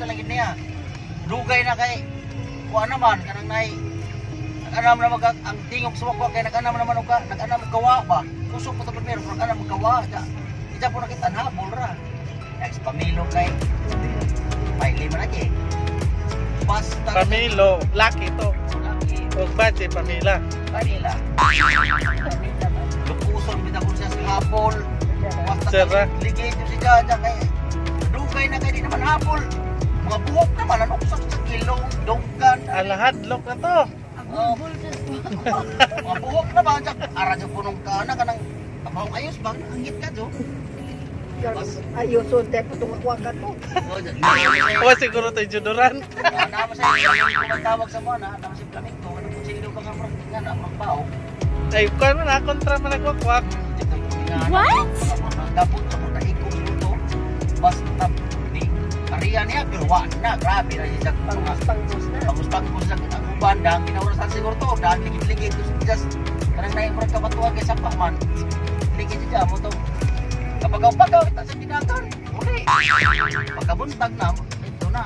na lagi niya. Dugay na kay kuha naman kanang nay nag-anam na ang tingog sa wakwa kay nag-anam naman og nag-anam kawa ba. Kusog mo to primero kung nag-anam kawa. Ija po nakita habol ra. Next Pamilo kay Paili man lagi. Basta Pamilo, laki to. Laki. Og bati Pamila. Panila. Lupuson bitapon siya sa habol. Sira. Ligay si Jaja kay dugay na kay di naman habol. Mga buhok naman ano sa kilong dongkan. Lahat lok na to. Mga buhok na ba jak ara sa punong kana kanang abang ayos bang angit ka do. Ayos so te putung ka to. O siguro to judoran. Na mo sa iyo tawag sa mo na si Flamengo ano kung sino pa nga nga na magpao. Ay kuan man kontra man nagwakwak. What? Dapat sa mga ikot dito. Basta di kariya niya pero wala na grabe na siya Pangos na. pangos sa ang bandang ginaurasan siguro to dahil ligid-ligid to just kanang naay murag kabatuan kay sa man. Ligid siya mo to. Kapag pagaw kita sa kinakan. Okay. Pagkabuntag na ito na.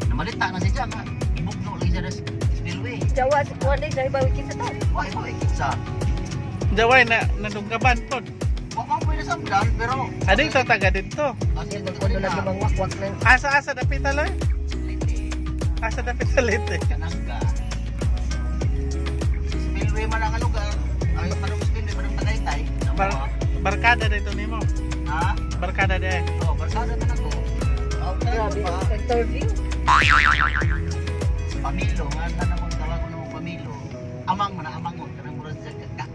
Namalita na siya nga. Ibugno lang siya sa spillway. Jawa si kuan dai bawi kita to. Why kitsa? Jaway na nadunggaban pod. Wala mo na samdan pero Ading sa taga dito. kasi Kuno lagi mang wakwak na. Asa dapit aloy? Asa dapit salit eh. Kanangga. Spillway man ang lugar. Ay parang spillway parang Tagaytay. Barkada dito nimo. Ha? Barkada de. Oh, barsada na ako. Oh, Grabe, interview. Pamilo, nga na naman tawag ko ng Pamilo. Amang man amang mo kanang murag sa kak.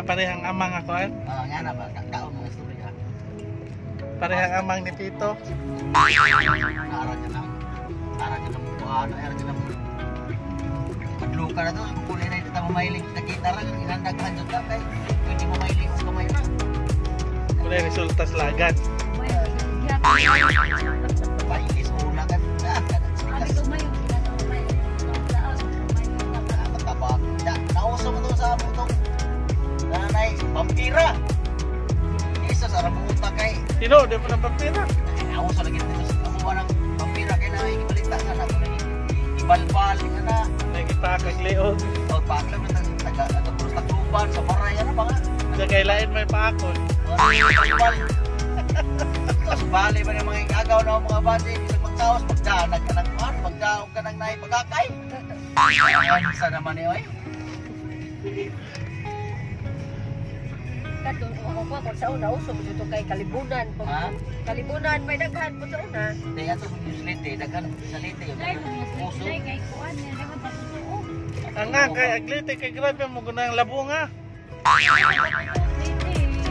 Parehang amang ako eh. Nga na ba kakaon mga istorya. Parehang amang ni Tito. Ara niya na mo ano, ara niya na mo. Madluka na to, kulay na ito mamahilig nakita ra inandaghan jud ka kay hindi mo mahilig sa kamay na. Kulay resulta sa lagat. Pailis una kan. Matabak. Nauso mo to sa mo tong nanay vampira. Isa sa rabuta kay Tino, di pa ng papira. nauso lagi dito sa amuha ng vampira kay na ibalita nga na kung ibalbal nga na. Nagipakag leon. O pakla man taga ato puro sa Tuban sa Baray ano ba nga. Sa kailain may paakon. Tapos bali ba ng mga igagaw na mga bati isang magtawas magdanag ka ng kuhan magdaog ka ng naay pagkakay. Ayan sa naman eh oy. Kadto ako pa sa una uso mo dito kay Kalibunan. Ha? Kalibunan may daghan po sa una. Hindi ato usually dagan sa lite yun. Puso. Ang nga kay aglite kay grabe mo gunang labo nga.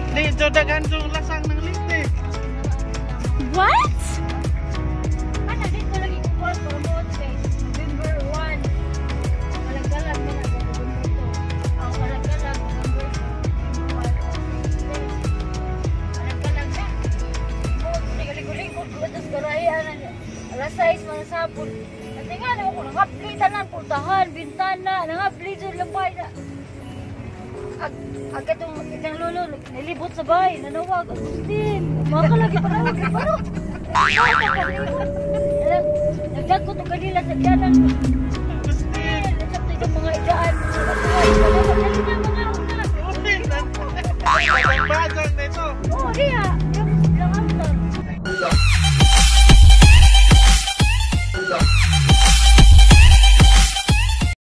Di jo dagan jo lasang ng lite. What? Ano, dito lagi ko po promote kay November 1. Malagdalag mo na sa November 2. Ang malagdalag November 1. Malagdalag na. Nagaling-guling ko sa garayan. Alas 6 mga sabon. At nga naman ko, nangapli tanan, pultahan, bintana, nangapli dyan lang bahay na. Agad itong lolo, nilibot sa bahay, nanawag, Agustin, makalagi pa nawag, pero, nagdagko itong kanila sa dyanan, Agustin, nasabto itong mga idaan, sa bahay,